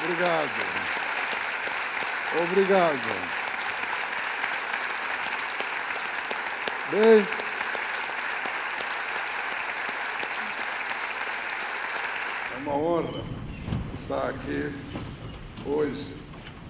Obrigado. Obrigado. Bem, é uma honra estar aqui hoje,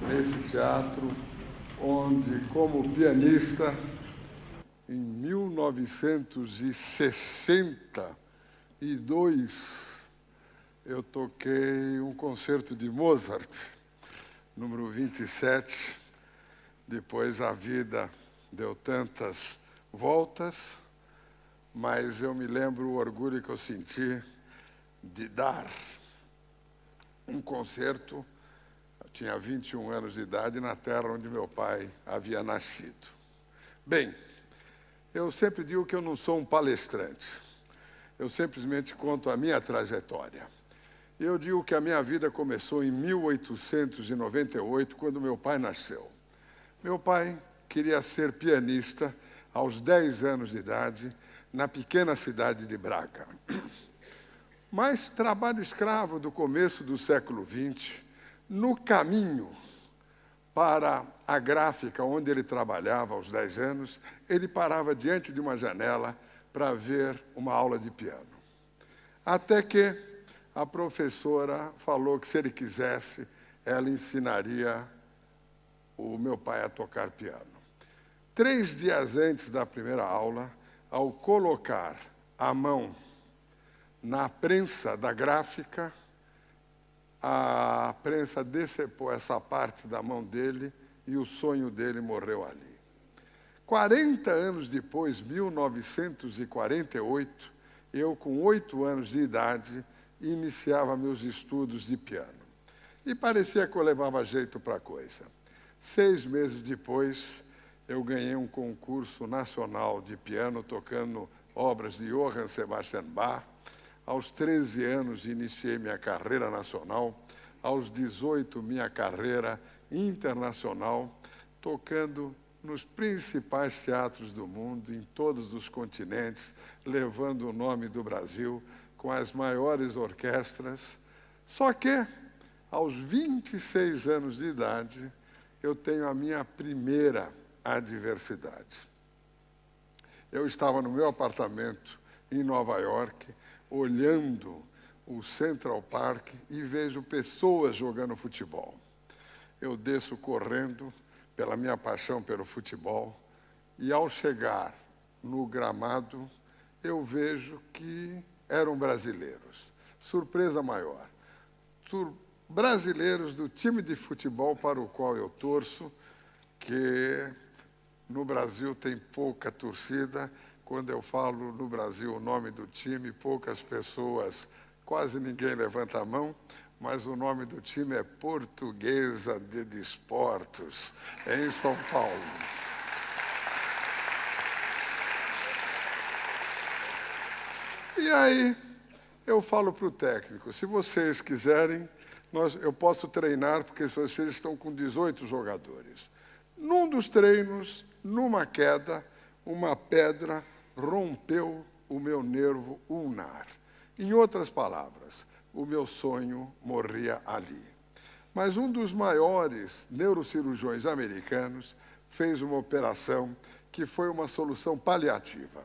nesse teatro, onde, como pianista, em 1962, eu toquei um concerto de Mozart, número 27. Depois a vida deu tantas voltas, mas eu me lembro o orgulho que eu senti de dar um concerto. Eu tinha 21 anos de idade na terra onde meu pai havia nascido. Bem, eu sempre digo que eu não sou um palestrante. Eu simplesmente conto a minha trajetória. E eu digo que a minha vida começou em 1898, quando meu pai nasceu. Meu pai queria ser pianista aos 10 anos de idade, na pequena cidade de Braga. Mas trabalho escravo do começo do século XX, no caminho para a gráfica onde ele trabalhava aos 10 anos, ele parava diante de uma janela para ver uma aula de piano. Até que a professora falou que, se ele quisesse, ela ensinaria o meu pai a tocar piano. 3 dias antes da primeira aula, ao colocar a mão na prensa da gráfica, a prensa decepou essa parte da mão dele e o sonho dele morreu ali. 40 anos depois, 1948, eu, com 8 anos de idade, iniciava meus estudos de piano. E parecia que eu levava jeito para a coisa. 6 meses depois, eu ganhei um concurso nacional de piano, tocando obras de Johann Sebastian Bach. Aos 13 anos, iniciei minha carreira nacional. Aos 18, minha carreira internacional, tocando nos principais teatros do mundo, em todos os continentes, levando o nome do Brasil, com as maiores orquestras. Só que, aos 26 anos de idade, eu tenho a minha primeira adversidade. Eu estava no meu apartamento em Nova York, olhando o Central Park e vejo pessoas jogando futebol. Eu desço correndo pela minha paixão pelo futebol e, ao chegar no gramado, eu vejo que eram brasileiros. Surpresa maior. Brasileiros do time de futebol para o qual eu torço, que no Brasil tem pouca torcida. Quando eu falo no Brasil o nome do time, poucas pessoas, quase ninguém levanta a mão, mas o nome do time é Portuguesa de Desportos, em São Paulo. E aí, eu falo para o técnico, se vocês quiserem, eu posso treinar, porque vocês estão com 18 jogadores. Num dos treinos, numa queda, uma pedra rompeu o meu nervo ulnar. Em outras palavras, o meu sonho morria ali. Mas um dos maiores neurocirurgiões americanos fez uma operação que foi uma solução paliativa.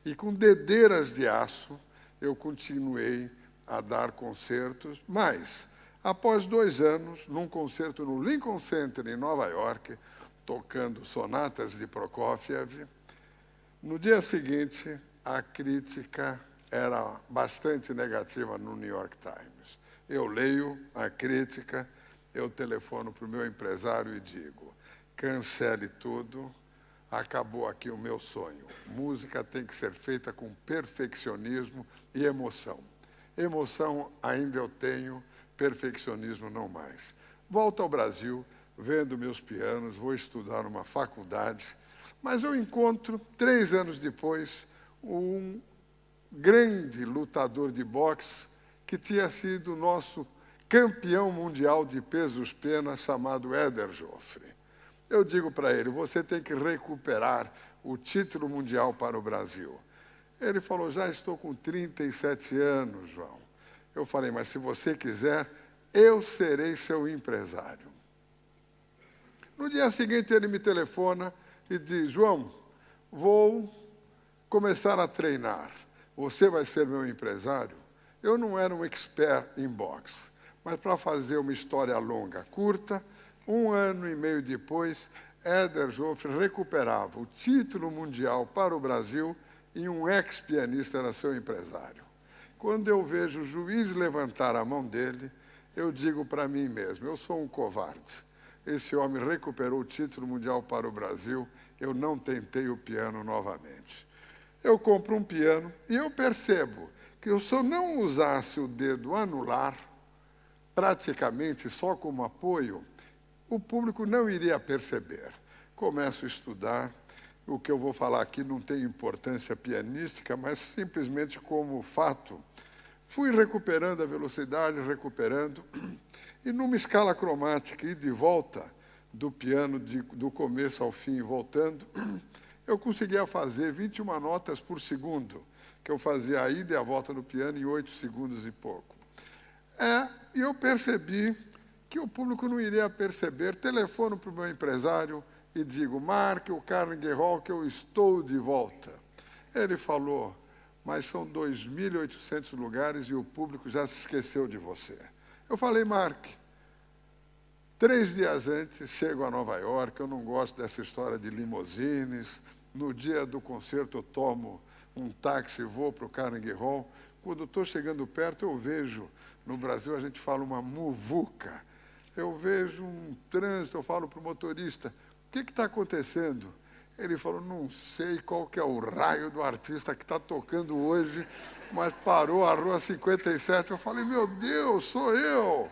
E com dedeiras de aço, eu continuei a dar concertos, mas, após 2 anos, num concerto no Lincoln Center, em Nova York, tocando sonatas de Prokofiev, no dia seguinte, a crítica era bastante negativa no New York Times. Eu leio a crítica, eu telefono para o meu empresário e digo, cancele tudo, acabou aqui o meu sonho. Música tem que ser feita com perfeccionismo e emoção. Emoção ainda eu tenho, perfeccionismo não mais. Volto ao Brasil, vendo meus pianos, vou estudar numa faculdade, mas eu encontro, 3 anos depois, um grande lutador de boxe que tinha sido nosso campeão mundial de pesos-pena, chamado Éder Joffre. Eu digo para ele, você tem que recuperar o título mundial para o Brasil. Ele falou, já estou com 37 anos, João. Eu falei, mas se você quiser, eu serei seu empresário. No dia seguinte, ele me telefona e diz, João, vou começar a treinar. Você vai ser meu empresário? Eu não era um expert em boxe, mas para fazer uma história longa, curta, 1 ano e meio depois, Éder Joffre recuperava o título mundial para o Brasil e um ex-pianista era seu empresário. Quando eu vejo o juiz levantar a mão dele, eu digo para mim mesmo, eu sou um covarde. Esse homem recuperou o título mundial para o Brasil, eu não tentei o piano novamente. Eu compro um piano e eu percebo que se eu não usasse o dedo anular, praticamente só como apoio, o público não iria perceber. Começo a estudar, o que eu vou falar aqui não tem importância pianística, mas simplesmente como fato. Fui recuperando a velocidade, e numa escala cromática e de volta do piano, do começo ao fim, voltando, eu conseguia fazer 21 notas por segundo, que eu fazia a ida e a volta no piano em 8 segundos e pouco. E eu percebi que o público não iria perceber. Telefono para o meu empresário e digo, marque o Carnegie Hall que eu estou de volta. Ele falou, mas são 2.800 lugares e o público já se esqueceu de você. Eu falei, marque. 3 dias antes, chego a Nova York, eu não gosto dessa história de limousines. No dia do concerto, eu tomo um táxi e vou para o Carnegie Hall. Quando estou chegando perto, eu vejo, no Brasil a gente fala uma muvuca. Eu vejo um trânsito, eu falo para o motorista, o que está acontecendo? Ele falou, não sei qual que é o raio do artista que está tocando hoje, mas parou a Rua 57. Eu falei, meu Deus, sou eu!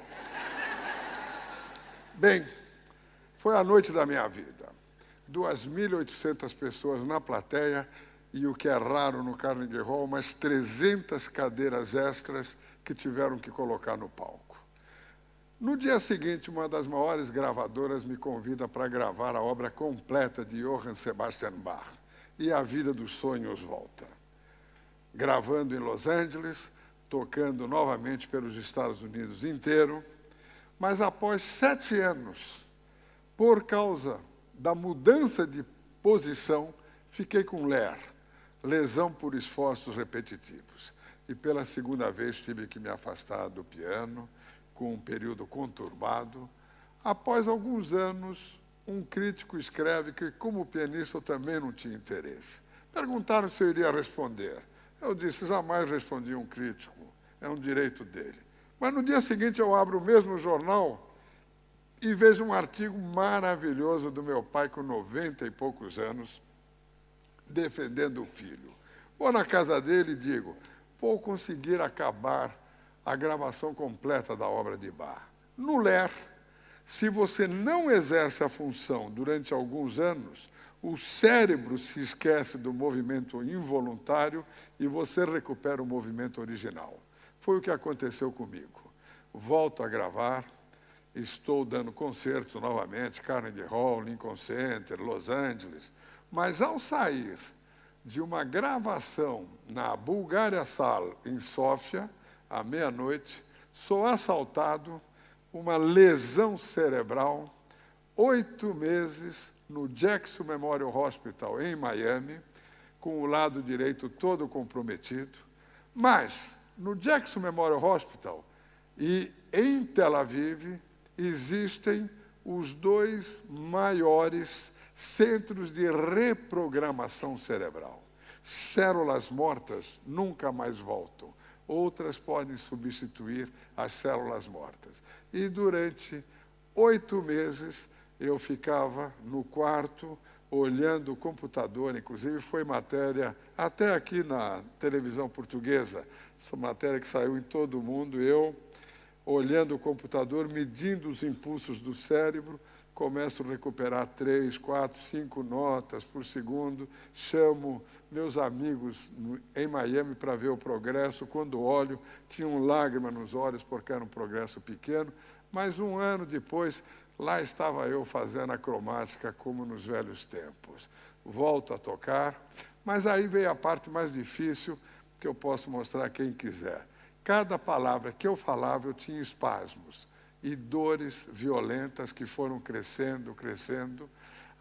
Bem, foi a noite da minha vida. 2.800 pessoas na plateia e, o que é raro no Carnegie Hall, mais 300 cadeiras extras que tiveram que colocar no palco. No dia seguinte, uma das maiores gravadoras me convida para gravar a obra completa de Johann Sebastian Bach, e a vida dos sonhos volta. Gravando em Los Angeles, tocando novamente pelos Estados Unidos inteiro, mas após 7 anos, por causa da mudança de posição, fiquei com LER, lesão por esforços repetitivos. E pela segunda vez tive que me afastar do piano, com um período conturbado. Após alguns anos, um crítico escreve que, como pianista, eu também não tinha interesse. Perguntaram se eu iria responder. Eu disse, jamais respondi um crítico, é um direito dele. Mas no dia seguinte eu abro o mesmo jornal e vejo um artigo maravilhoso do meu pai, com 90 e poucos anos, defendendo o filho. Vou na casa dele e digo, vou conseguir acabar a gravação completa da obra de Bach. No LER, se você não exerce a função durante alguns anos, o cérebro se esquece do movimento involuntário e você recupera o movimento original. Foi o que aconteceu comigo. Volto a gravar, estou dando concertos novamente, Carnegie Hall, Lincoln Center, Los Angeles, mas ao sair de uma gravação na Bulgaria Sal, em Sófia, à meia-noite, sou assaltado, uma lesão cerebral, 8 meses no Jackson Memorial Hospital, em Miami, com o lado direito todo comprometido. Mas, no Jackson Memorial Hospital e em Tel Aviv, existem os 2 maiores centros de reprogramação cerebral. Células mortas nunca mais voltam. Outras podem substituir as células mortas. E durante 8 meses eu ficava no quarto, olhando o computador, inclusive foi matéria até aqui na televisão portuguesa, essa matéria que saiu em todo o mundo, eu olhando o computador, medindo os impulsos do cérebro, começo a recuperar 3, 4, 5 notas por segundo, chamo meus amigos em Miami para ver o progresso. Quando olho, tinham lágrima nos olhos porque era um progresso pequeno, mas 1 ano depois, lá estava eu fazendo a cromática como nos velhos tempos. Volto a tocar, Mas aí veio a parte mais difícil, que eu posso mostrar a quem quiser. Cada palavra que eu falava, eu tinha espasmos e dores violentas que foram crescendo, crescendo,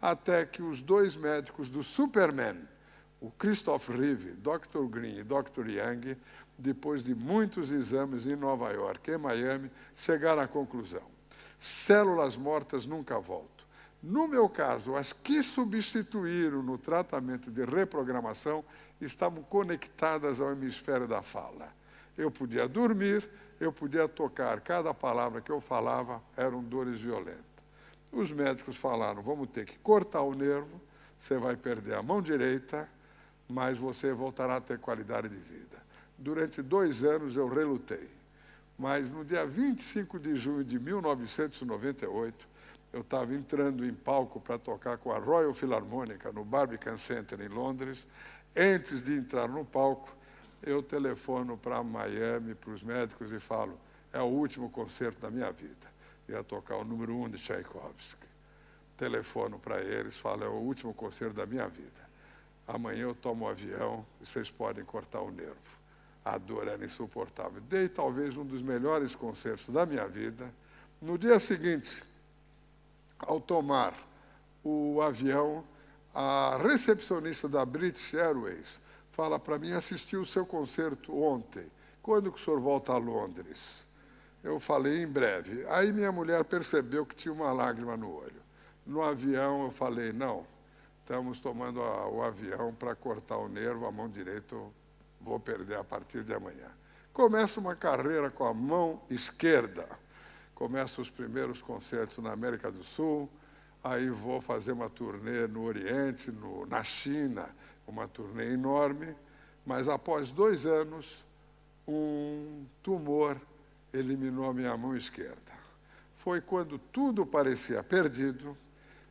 até que os dois médicos do Superman, o Christoph Reeve, Dr. Green e Dr. Young, depois de muitos exames em Nova York e Miami, chegaram à conclusão: células mortas nunca voltam. No meu caso, as que substituíram no tratamento de reprogramação estavam conectadas ao hemisfério da fala. Eu podia dormir, eu podia tocar, cada palavra que eu falava eram dores violentas. Os médicos falaram: vamos ter que cortar o nervo, você vai perder a mão direita, mas você voltará a ter qualidade de vida. Durante 2 anos eu relutei, mas no dia 25 de junho de 1998, eu estava entrando em palco para tocar com a Royal Philharmonic no Barbican Center em Londres. Antes de entrar no palco, eu telefono para Miami, para os médicos, e falo: é o último concerto da minha vida. Ia tocar o número 1 de Tchaikovsky. Telefono para eles, falo: é o último concerto da minha vida. Amanhã eu tomo um avião e vocês podem cortar o nervo. A dor era insuportável. Dei talvez um dos melhores concertos da minha vida. No dia seguinte, ao tomar o avião, a recepcionista da British Airways fala para mim: assisti o seu concerto ontem. Quando que o senhor volta a Londres? Eu falei: em breve. Aí minha mulher percebeu que tinha uma lágrima no olho. No avião eu falei: não, estamos tomando o avião para cortar o nervo, a mão direita eu vou perder a partir de amanhã. Começo uma carreira com a mão esquerda. Começo os primeiros concertos na América do Sul, aí vou fazer uma turnê no Oriente, na China, uma turnê enorme, mas após 2 anos, um tumor eliminou a minha mão esquerda. Foi quando tudo parecia perdido.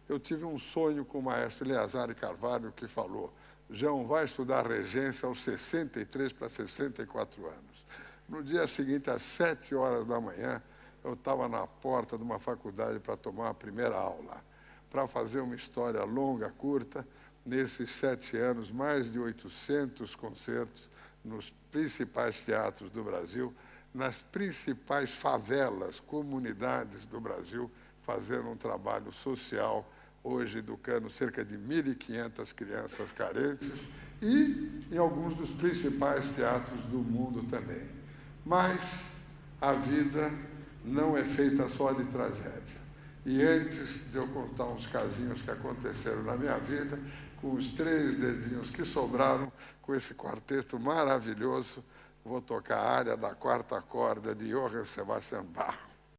Eu tive um sonho com o maestro Eleazar Carvalho, que falou: João, vai estudar regência aos 63 para 64 anos. No dia seguinte, às 7 horas da manhã, eu estava na porta de uma faculdade para tomar a primeira aula. Para fazer uma história longa, curta, nesses 7 anos, mais de 800 concertos nos principais teatros do Brasil, nas principais favelas, comunidades do Brasil, fazendo um trabalho social, hoje educando cerca de 1.500 crianças carentes, e em alguns dos principais teatros do mundo também. Mas a vida não é feita só de tragédia. E antes de eu contar uns casinhos que aconteceram na minha vida, com os 3 dedinhos que sobraram, com esse quarteto maravilhoso, vou tocar a área da 4ª corda de Johann Sebastian Bach.